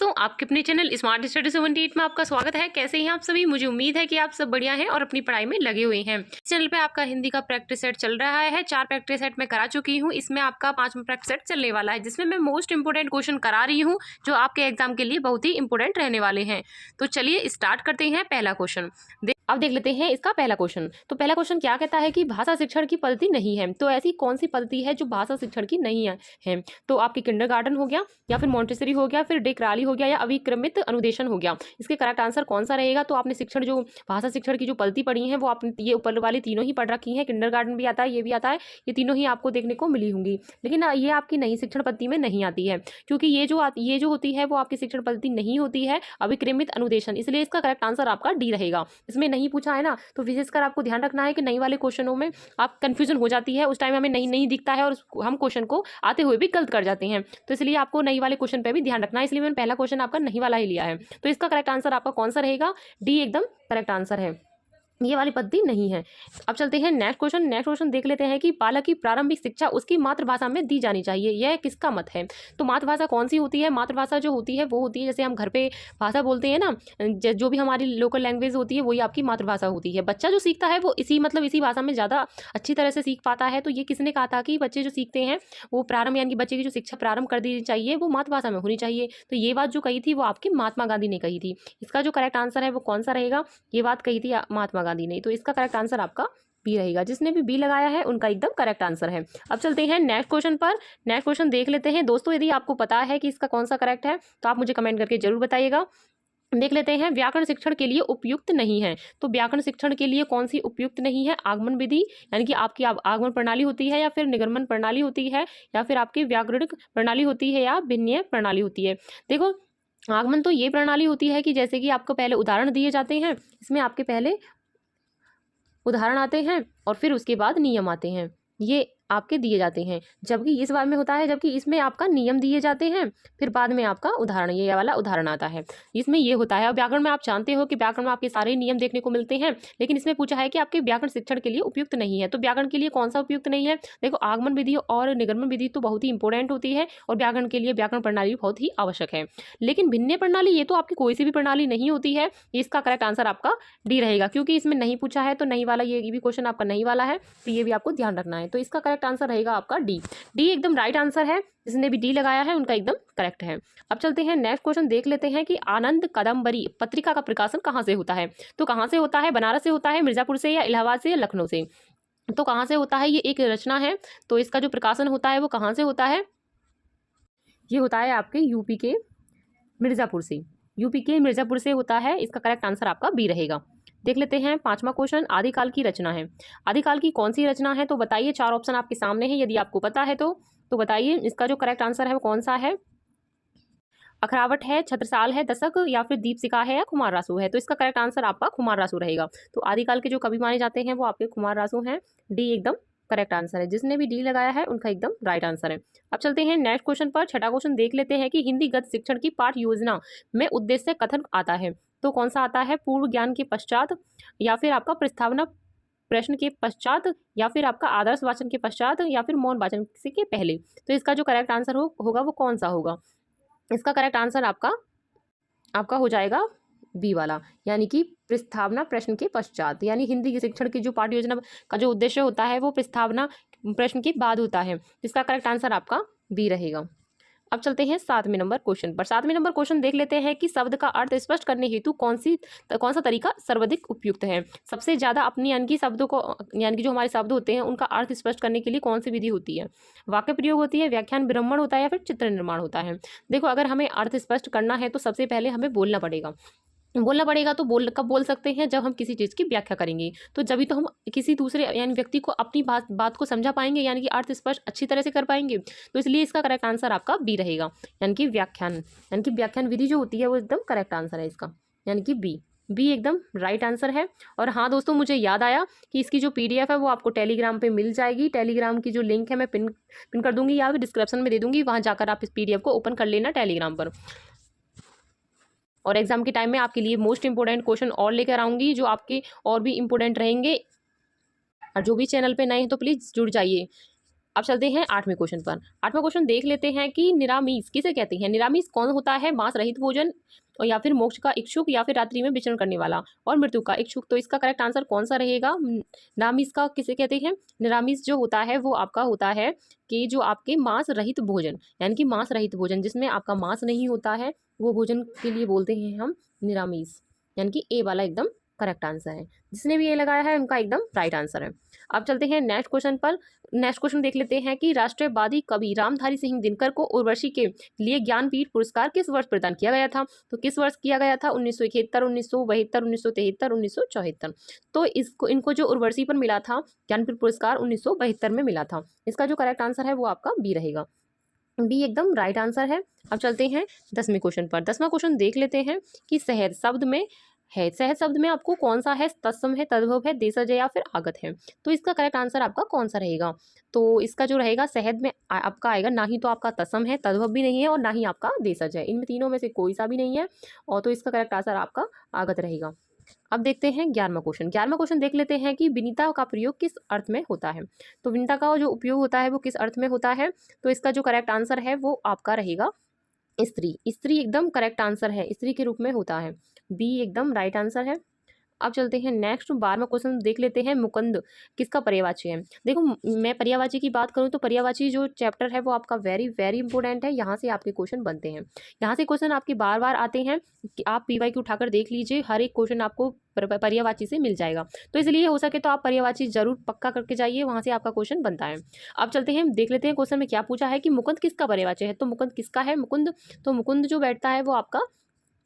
दोस्तों, आपके अपने चैनल स्मार्ट स्टडी 78 में आपका स्वागत है। कैसे हैं आप सभी? मुझे उम्मीद है कि आप सब बढ़िया हैं और अपनी पढ़ाई में लगे हुए हैं। इस चैनल पे आपका हिंदी का प्रैक्टिस सेट चल रहा है। 4 प्रैक्टिस सेट मैं करा चुकी हूं। इसमें आपका 5वां प्रैक्टिस सेट चलने वाला है, जिसमें मैं मोस्ट इंपोर्टेंट क्वेश्चन करा रही हूँ, जो आपके एग्जाम के लिए बहुत ही इंपोर्टेंट रहने वाले हैं। तो चलिए स्टार्ट करते हैं। पहला क्वेश्चन अब देख लेते हैं इसका पहला क्वेश्चन। तो पहला क्वेश्चन क्या कहता है कि भाषा शिक्षण की पद्धति नहीं है। तो ऐसी कौन सी पद्धति है जो भाषा शिक्षण की नहीं है? तो आपकी किंडरगार्टन हो गया, या फिर मॉन्टेसरी हो गया, फिर डेक्राली हो गया, या अभिक्रमित अनुदेशन हो गया। इसके करेक्ट आंसर कौन सा रहेगा? तो आपने शिक्षण जो भाषा शिक्षण की जो पद्धति पढ़ी है वो आपने ये ऊपर वाली तीनों ही पढ़ रखी है। किंडरगार्टन भी आता है, ये भी आता है, ये तीनों ही आपको देखने को मिली होंगी। लेकिन ये आपकी नई शिक्षण पद्धति में नहीं आती है, क्योंकि ये जो होती है वो आपकी शिक्षण पद्धति नहीं होती है, अभिक्रमित अनुदेशन। इसलिए इसका करेक्ट आंसर आपका डी रहेगा। इसमें नहीं पूछा है ना, तो विशेषकर आपको ध्यान रखना है कि नई वाले क्वेश्चनों में आप कंफ्यूजन हो जाती है। उस टाइम हमें नहीं दिखता है और हम क्वेश्चन को आते हुए भी गलत कर जाते हैं। तो इसलिए आपको नई वाले क्वेश्चन पे भी ध्यान रखना है। इसलिए मैंने पहला क्वेश्चन आपका नहीं वाला ही लिया है। तो इसका करेक्ट आंसर आपका कौन सा रहेगा? डी एकदम करेक्ट आंसर है, ये वाली पद्धति नहीं है। अब चलते हैं नेक्स्ट क्वेश्चन। नेक्स्ट क्वेश्चन देख लेते हैं कि बालक की प्रारंभिक शिक्षा उसकी मातृभाषा में दी जानी चाहिए, यह किसका मत है? तो मातृभाषा कौन सी होती है? मातृभाषा जो होती है वो होती है, जैसे हम घर पे भाषा बोलते हैं ना, जो भी हमारी लोकल लैंग्वेज होती है वही आपकी मातृभाषा होती है। बच्चा जो सीखता है वो इसी भाषा में ज़्यादा अच्छी तरह से सीख पाता है। तो ये किसने कहा था कि बच्चे जो सीखते हैं वो प्रारंभ, यानी कि बच्चे की जो शिक्षा प्रारंभ कर दी चाहिए वो मातृभाषा में होनी चाहिए। तो ये बात जो कही थी वो आपकी महात्मा गांधी ने कही थी। इसका जो करेक्ट आंसर है वो कौन सा रहेगा? ये बात कही थी महात्मा गांधी ने। तो इसका करेक्ट आंसर आपका बी रहेगा। जिसने भी बी लगाया है उनका एकदम करेक्ट आंसर है। अब चलते हैं नेक्स्ट क्वेश्चन पर। नेक्स्ट क्वेश्चन देख लेते हैं। दोस्तों, यदि आपको पता है कि इसका कौन सा करेक्ट है तो आप मुझे कमेंट करके जरूर बताइएगा। देख लेते हैं, व्याकरण शिक्षण के लिए उपयुक्त नहीं है। तो व्याकरण शिक्षण के लिए कौन सी उपयुक्त नहीं है? आगमन विधि, यानी कि आपकी आगमन प्रणाली होती है, या फिर निगमन प्रणाली होती है, या फिर आपकी व्याकरणिक प्रणाली होती है, या भिन्नय प्रणाली होती है। देखो, आगमन तो ये प्रणाली होती है कि जैसे कि आपको पहले उदाहरण दिए जाते हैं, इसमें आपके पहले उदाहरण आते हैं और फिर उसके बाद नियम आते हैं, ये आपके दिए जाते हैं। जबकि इस बार में होता है, जबकि इसमें आपका नियम दिए जाते हैं, फिर बाद में आपका उदाहरण, ये वाला उदाहरण आता है। इसमें ये होता है। और व्याकरण में आप जानते हो कि व्याकरण में आपके सारे नियम देखने को मिलते हैं, लेकिन इसमें पूछा है कि आपके व्याकरण शिक्षण के लिए उपयुक्त नहीं है। तो व्याकरण के लिए कौन सा उपयुक्त नहीं है? देखो, आगमन विधि और निगमन विधि तो बहुत ही इंपॉर्टेंट होती है, और व्याकरण के लिए व्याकरण प्रणाली बहुत ही आवश्यक है। लेकिन भिन्न प्रणाली ये तो आपकी कोई सी भी प्रणाली नहीं होती है। इसका करेक्ट आंसर आपका डी रहेगा, क्योंकि इसमें नहीं पूछा है। तो नहीं वाला, ये भी क्वेश्चन आपका नहीं वाला है, तो ये भी आपको ध्यान रखना है। तो इसका करेक्ट आंसर रहेगा आपका डी। डी एकदम राइट आंसर है। जिसने भी डी लगाया है उनका एकदम करेक्ट है। अब चलते हैं नेक्स्ट क्वेश्चन देख लेते हैं कि आनंद कादंबरी पत्रिका का प्रकाशन कहाँ से होता है? तो कहाँ से होता है? बनारस से होता है, मिर्जापुर से, या इलाहाबाद से, या लखनऊ से? तो कहाँ से होता है? ये एक रचना है, तो इसका जो प्रकाशन होता है वो कहाँ से होता है? ये होता है आपके यूपी के मिर्जापुर से। यूपी के मिर्जापुर से होता है। इसका करेक्ट आंसर आपका बी रहेगा। देख लेते हैं 5वां क्वेश्चन। आदिकाल की रचना है। आदिकाल की कौन सी रचना है? तो बताइए। 4 ऑप्शन आपके सामने हैं, यदि आपको पता है तो बताइए। इसका जो करेक्ट आंसर है वो कौन सा है? अखरावट है, छत्रसाल है, दशक, या फिर दीपशिखा है, या कुमाररासु है? तो इसका करेक्ट आंसर आपका कुमाररासु रहेगा। तो आदिकाल के जो कवि माने जाते हैं वो आपके कुमाररासु हैं। डी एकदम करेक्ट आंसर है। जिसने भी डी लगाया है उनका एकदम राइट आंसर है। अब चलते हैं नेक्स्ट क्वेश्चन पर। 6वां क्वेश्चन देख लेते हैं कि हिंदी गद्य शिक्षण की पाठ योजना में उद्देश्य कथन आता है। तो कौन सा आता है? पूर्व ज्ञान के पश्चात, या फिर आपका प्रस्तावना प्रश्न के पश्चात, या फिर आपका आदर्श वाचन के पश्चात, या फिर मौन वाचन से के पहले? तो इसका जो करेक्ट आंसर होगा वो कौन सा होगा? इसका करेक्ट आंसर आपका हो जाएगा बी वाला, यानी कि प्रस्तावना प्रश्न के पश्चात। यानी हिंदी के शिक्षण की जो पाठ्य योजना का जो उद्देश्य होता है वो प्रस्तावना प्रश्न के बाद होता है। इसका करेक्ट आंसर आपका बी रहेगा। अब चलते हैं 7वें नंबर क्वेश्चन पर। 7वें नंबर क्वेश्चन देख लेते हैं कि शब्द का अर्थ स्पष्ट करने हेतु कौन सा तरीका सर्वाधिक उपयुक्त है? सबसे ज्यादा अपनी, यानी कि शब्दों को, यानी कि जो हमारे शब्द होते हैं उनका अर्थ स्पष्ट करने के लिए कौन सी विधि होती है? वाक्य प्रयोग होती है, व्याख्यान ब्राह्मण होता है, या फिर चित्र निर्माण होता है? देखो, अगर हमें अर्थ स्पष्ट करना है तो सबसे पहले हमें बोलना पड़ेगा। तो कब बोल सकते हैं? जब हम किसी चीज़ की व्याख्या करेंगे, तो जब तो हम किसी दूसरे यानी व्यक्ति को अपनी बात को समझा पाएंगे, यानी कि अर्थ स्पष्ट अच्छी तरह से कर पाएंगे। तो इसलिए इसका करेक्ट आंसर आपका बी रहेगा, यानी कि व्याख्यान विधि जो होती है वो एकदम करेक्ट आंसर है इसका, यानी कि बी एकदम राइट आंसर है। और हाँ दोस्तों, मुझे याद आया कि इसकी जो PDF है वो आपको टेलीग्राम पे मिल जाएगी। टेलीग्राम की जो लिंक है मैं पिन कर दूंगी, या फिर डिस्क्रिप्शन में दे दूंगी। वहाँ जाकर आप इस PDF को ओपन कर लेना टेलीग्राम पर। और एग्जाम के टाइम में आपके लिए मोस्ट इंपोर्टेंट क्वेश्चन और लेकर आऊँगी, जो आपके और भी इंपॉर्टेंट रहेंगे। और जो भी चैनल पे नए हैं तो प्लीज़ जुड़ जाइए। अब चलते हैं 8वें क्वेश्चन पर। 8वां क्वेश्चन देख लेते हैं कि निरामिष किसे कहते हैं। निरामिष कौन होता है? मांस रहित भोजन, और या फिर मोक्ष का इच्छुक, या फिर रात्रि में विचरण करने वाला, और मृत्यु का इच्छुक। तो इसका करेक्ट आंसर कौन सा रहेगा? निरामिष का किसे कहते हैं? निरामिष जो होता है वो आपका होता है कि जो आपके मांस रहित भोजन, यानी कि मांस रहित भोजन जिसमें आपका मांस नहीं होता है, वो भोजन के लिए बोलते हैं हम निरामिष, यानी कि ए वाला एकदम करेक्ट आंसर है। जिसने भी ये लगाया है उनका एकदम राइट आंसर है। अब चलते हैं नेक्स्ट क्वेश्चन पर। नेक्स्ट क्वेश्चन देख लेते हैं कि राष्ट्रवादी कवि रामधारी सिंह दिनकर को उर्वशी के लिए ज्ञानपीठ पुरस्कार किस वर्ष प्रदान किया गया था? तो किस वर्ष किया गया था? 1971, 1972, 1973, 1974। तो इनको जो उर्वशी पर मिला था ज्ञानपीठ पुरस्कार 1972 में मिला था। इसका जो करेक्ट आंसर है वो आपका बी रहेगा। बी एकदम राइट आंसर है। अब चलते हैं 10वें क्वेश्चन पर। 10वां क्वेश्चन देख लेते हैं कि शहद शब्द में है, शहद शब्द में आपको कौन सा है? तत्सम है, तद्भव है, देशज है, या फिर आगत है? तो इसका करेक्ट आंसर आपका कौन सा रहेगा? तो इसका जो रहेगा शहद में आपका आएगा, ना ही तो आपका तत्सम है, तद्भव भी नहीं है, और ना ही आपका देशज है। इनमें तीनों में से कोई सा भी नहीं है, और तो इसका करेक्ट आंसर आपका आगत रहेगा। अब देखते हैं 11वां क्वेश्चन। 11वां क्वेश्चन देख लेते हैं कि विनीता का प्रयोग किस अर्थ में होता है? तो विनीता का जो उपयोग होता है वो किस अर्थ में होता है? तो इसका जो करेक्ट आंसर है वो आपका रहेगा स्त्री। स्त्री एकदम करेक्ट आंसर है, स्त्री के रूप में होता है। बी एकदम राइट आंसर है। अब चलते हैं नेक्स्ट 12वां क्वेश्चन देख लेते हैं। मुकुंद किसका पर्यायवाची है? देखो मैं पर्यायवाची की बात करूं तो पर्यायवाची जो चैप्टर है वो आपका वेरी वेरी इंपॉर्टेंट है। यहाँ से आपके क्वेश्चन बनते हैं, यहाँ से क्वेश्चन आपके बार बार आते हैं कि आप PYQ उठाकर देख लीजिए, हर एक क्वेश्चन आपको पर्यायवाची से मिल जाएगा। तो इसलिए हो सके तो आप पर्यायवाची जरूर पक्का करके जाइए, वहाँ से आपका क्वेश्चन बनता है। अब चलते हैं देख लेते हैं क्वेश्चन में क्या पूछा है कि मुकुंद किसका पर्यायवाची है। तो मुकुंद किसका है? मुकुंद, तो मुकुंद जो बैठता है वो आपका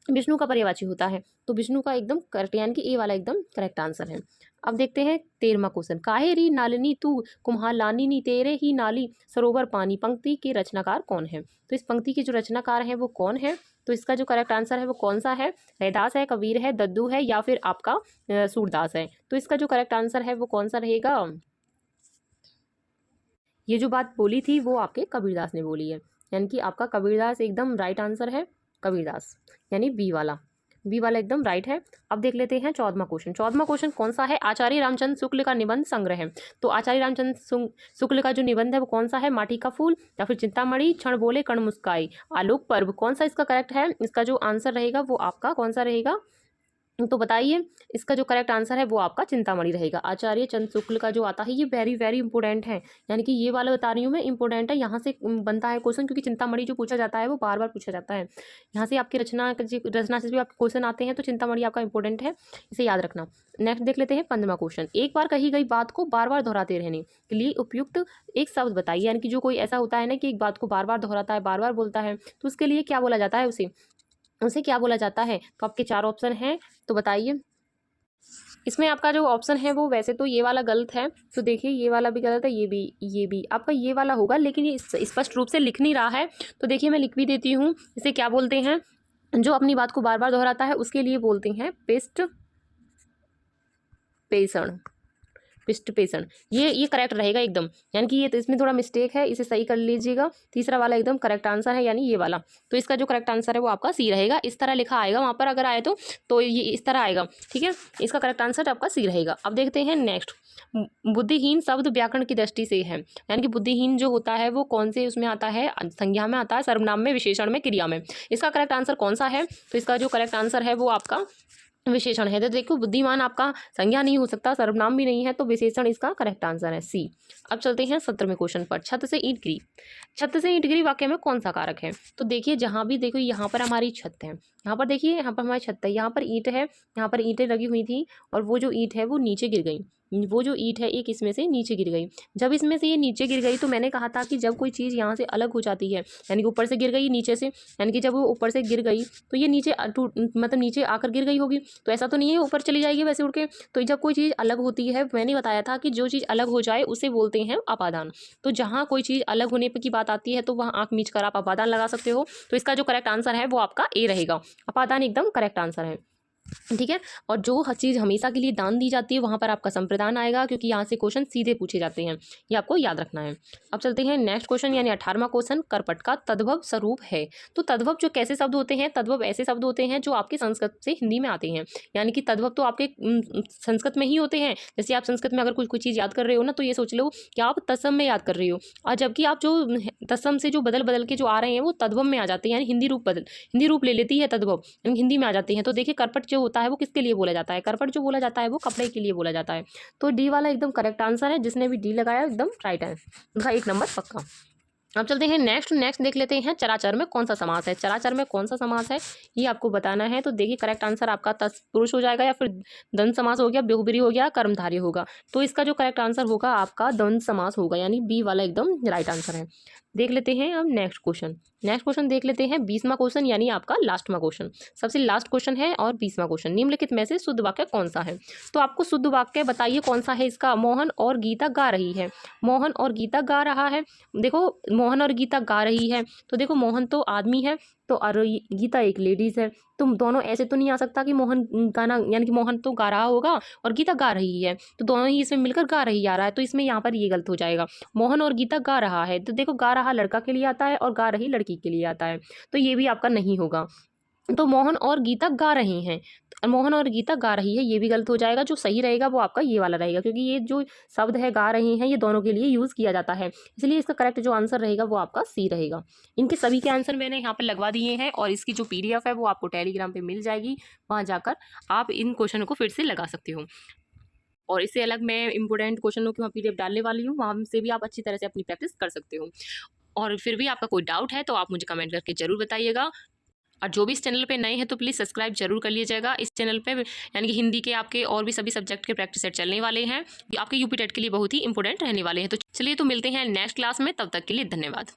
विष्णु का पर्यायवाची होता है। तो विष्णु का एकदम करेक्ट, यानी कि ए वाला एकदम करेक्ट आंसर है। अब देखते हैं 13वां क्वेश्चन। काहे री नालिनी तू कुम्हार लानिनी तेरे ही नाली सरोवर पानी, पंक्ति के रचनाकार कौन है? तो इस पंक्ति के जो रचनाकार हैं वो कौन है? तो इसका जो करेक्ट आंसर है वो कौन सा है? रैदास है, कबीर है, दद्दू है, या फिर आपका सूरदास है? तो इसका जो करेक्ट आंसर है वो कौन सा रहेगा? ये जो बात बोली थी वो आपके कबीरदास ने बोली है, यानी कि आपका कबीरदास एकदम राइट आंसर है। कबीरदास यानी बी वाला, बी वाला एकदम राइट है। अब देख लेते हैं 14वां क्वेश्चन। 14वां क्वेश्चन कौन सा है? आचार्य रामचंद्र शुक्ल का निबंध संग्रह है। तो आचार्य रामचंद्र शुक्ल का जो निबंध है वो कौन सा है? माटी का फूल, या फिर चिंतामणि, क्षण बोले कण मुस्काई, आलोक पर्व, कौन सा इसका करेक्ट है? इसका जो आंसर रहेगा वो आपका कौन सा रहेगा? तो बताइए। इसका जो करेक्ट आंसर है वो आपका चिंतामणि रहेगा। आचार्य चंद्र शुक्ल का जो आता है ये वेरी वेरी इंपॉर्टेंट है, यानी कि ये वाला बता रही हूँ मैं, इंपॉर्टेंट है। यहाँ से बनता है क्वेश्चन, क्योंकि चिंतामणि जो पूछा जाता है वो बार बार पूछा जाता है। यहाँ से आपकी रचना से भी आपके क्वेश्चन आते हैं, तो चिंतामणि आपका इंपॉर्टेंट है, इसे याद रखना। नेक्स्ट देख लेते हैं 15वां क्वेश्चन। एक बार कही गई बात को बार बार दोहराते रहने के लिए उपयुक्त एक शब्द बताइए। यानी कि जो कोई ऐसा होता है ना कि एक बात को बार बार दोहराता है, बार बार बोलता है, तो उसके लिए क्या बोला जाता है? उसे क्या बोला जाता है? तो आपके 4 ऑप्शन हैं, तो बताइए। इसमें आपका जो ऑप्शन है वो वैसे तो ये वाला गलत है, तो देखिए ये वाला भी गलत है, ये भी आपका ये वाला होगा, लेकिन ये स्पष्ट रूप से लिख नहीं रहा है। तो देखिए मैं लिख भी देती हूँ। इसे क्या बोलते हैं? जो अपनी बात को बार बार दोहराता है उसके लिए बोलते हैं पिष्ट पेषण। पिष्ट पेषण ये करेक्ट रहेगा एकदम, यानी कि ये तो इसमें थोड़ा मिस्टेक है, इसे सही कर लीजिएगा। तीसरा वाला एकदम करेक्ट आंसर है, यानी ये वाला। तो इसका जो करेक्ट आंसर है वो आपका सी रहेगा। इस तरह लिखा आएगा वहाँ पर, अगर आए तो ये इस तरह आएगा, ठीक है। इसका करेक्ट आंसर आपका सी रहेगा। अब देखते हैं नेक्स्ट। बुद्धिहीन शब्द व्याकरण की दृष्टि से है, यानी कि बुद्धिहीन जो होता है वो कौन से उसमें आता है? संज्ञा में आता है, सर्वनाम में, विशेषण में, क्रिया में। इसका करेक्ट आंसर कौन सा है? तो इसका जो करेक्ट आंसर है वो आपका विशेषण है। तो देखो बुद्धिमान आपका संज्ञा नहीं हो सकता, सर्वनाम भी नहीं है, तो विशेषण इसका करेक्ट आंसर है सी। अब चलते हैं 17वें क्वेश्चन पर। छत से ईंट गिरी। छत से ईंट गिरी वाक्य में कौन सा कारक है? तो देखिए जहाँ भी देखो यहाँ पर हमारी छत है, यहाँ पर देखिए यहाँ पर हमारी छत है, यहाँ पर ईंट है, यहाँ पर ईंटें लगी हुई थी, और वो जो ईंट है वो नीचे गिर गई। वो जो ईंट है एक इसमें से नीचे गिर गई। जब इसमें से ये नीचे गिर गई तो मैंने कहा था कि जब कोई चीज़ यहाँ से अलग हो जाती है, यानी कि ऊपर से गिर गई नीचे से, यानी कि जब वो ऊपर से गिर गई तो ये नीचे मतलब नीचे आकर गिर गई होगी। तो ऐसा तो नहीं है ऊपर चली जाएगी वैसे उड़ के। तो जब कोई चीज़ अलग होती है, मैंने बताया था कि जो चीज़ अलग हो जाए उसे बोलते हैं अपादान। तो जहाँ कोई चीज़ अलग होने की बात आती है तो वहाँ आँख मीच कर आप अपादान लगा सकते हो। तो इसका जो करेक्ट आंसर है वो आपका ए रहेगा। अपादान एकदम करेक्ट आंसर है। ठीक है। और जो हर चीज़ हमेशा के लिए दान दी जाती है वहाँ पर आपका संप्रदान आएगा, क्योंकि यहाँ से क्वेश्चन सीधे पूछे जाते हैं, ये आपको याद रखना है। अब चलते हैं नेक्स्ट क्वेश्चन यानी 18वां क्वेश्चन, करपट का तद्भव स्वरूप है। तो तद्भव जो कैसे शब्द होते हैं, तद्भव ऐसे शब्द होते हैं जो आपके संस्कृत से हिंदी में आते हैं, यानी कि तद्भव तो आपके संस्कृत में ही होते हैं। जैसे आप संस्कृत में अगर कोई चीज़ याद कर रहे हो ना, तो ये सोच लो कि आप तत्सम में याद कर रहे हो, और जबकि आप जो तत्सम से जो बदल बदल के जो आ रहे हैं वो तद्भव में आ जाते हैं, यानी हिंदी रूप ले लेती है तद्भव, यानी हिंदी में आ जाते हैं। तो देखिए करपट जो होता है वो किसके लिए बोला जाता है, करपट जो बोला जाता है वो कपड़े के लिए बोला जाता है। तो डी वाला एकदम करेक्ट आंसर है, जिसने भी डी लगाया एकदम राइट है, उसका 1 नंबर पक्का। अब चलते हैं नेक्स्ट देख लेते हैं, चराचर में कौन सा समास है। चराचर में कौन सा समास है ये आपको बताना है। तो देखिए करेक्ट आंसर आपका तत्पुरुष हो जाएगा, या फिर द्वंद्व समास हो गया, बहुब्रीहि हो गया, कर्मधारय होगा। तो इसका जो करेक्ट आंसर होगा आपका द्वंद्व समास होगा, यानी बी वाला एकदम राइट आंसर है। देख लेते हैं अब नेक्स्ट क्वेश्चन देख लेते हैं, 20वां क्वेश्चन यानी आपका लास्टवां क्वेश्चन, सबसे लास्ट क्वेश्चन है और 20वां क्वेश्चन। निम्नलिखित में से शुद्ध वाक्य कौन सा है। तो आपको शुद्ध वाक्य बताइए कौन सा है इसका। मोहन और गीता गा रही है, मोहन और गीता गा रहा है। देखो मोहन और गीता गा रही है, तो देखो मोहन तो आदमी है, तो और गीता एक लेडीज है, तो दोनों ऐसे तो नहीं आ सकता कि मोहन गाना, यानी कि मोहन तो गा रहा होगा और गीता गा रही है, तो दोनों ही इसमें मिलकर गा रही आ रहा है, तो इसमें यहाँ पर ये गलत हो जाएगा। मोहन और गीता गा रहा है, तो देखो गा रहा लड़का के लिए आता है और गा रही लड़की के लिए आता है, तो ये भी आपका नहीं होगा। तो मोहन और गीता गा रही हैं, मोहन और गीता गा रही है, ये भी गलत हो जाएगा। जो सही रहेगा वो आपका ये वाला रहेगा, क्योंकि ये जो शब्द है गा रही हैं ये दोनों के लिए यूज़ किया जाता है, इसलिए इसका करेक्ट जो आंसर रहेगा वो आपका सी रहेगा। इनके सभी के आंसर मैंने यहाँ पर लगवा दिए हैं, और इसकी जो PDF है वो आपको टेलीग्राम पर मिल जाएगी, वहाँ जाकर आप इन क्वेश्चनों को फिर से लगा सकते हो। और इससे अलग मैं इंपोर्टेंट क्वेश्चनों की वहाँ PDF डालने वाली हूँ, वहाँ से भी आप अच्छी तरह से अपनी प्रैक्टिस कर सकते हो। और फिर भी आपका कोई डाउट है तो आप मुझे कमेंट करके ज़रूर बताइएगा। और जो भी इस चैनल पे नए हैं तो प्लीज़ सब्सक्राइब जरूर कर लीजिएगा। इस चैनल पे यानी कि हिंदी के आपके और भी सभी सब्जेक्ट के प्रैक्टिस सेट चलने वाले हैं, आपके यूपी टेट के लिए बहुत ही इंपॉर्टेंट रहने वाले हैं। तो चलिए तो मिलते हैं नेक्स्ट क्लास में, तब तक के लिए धन्यवाद।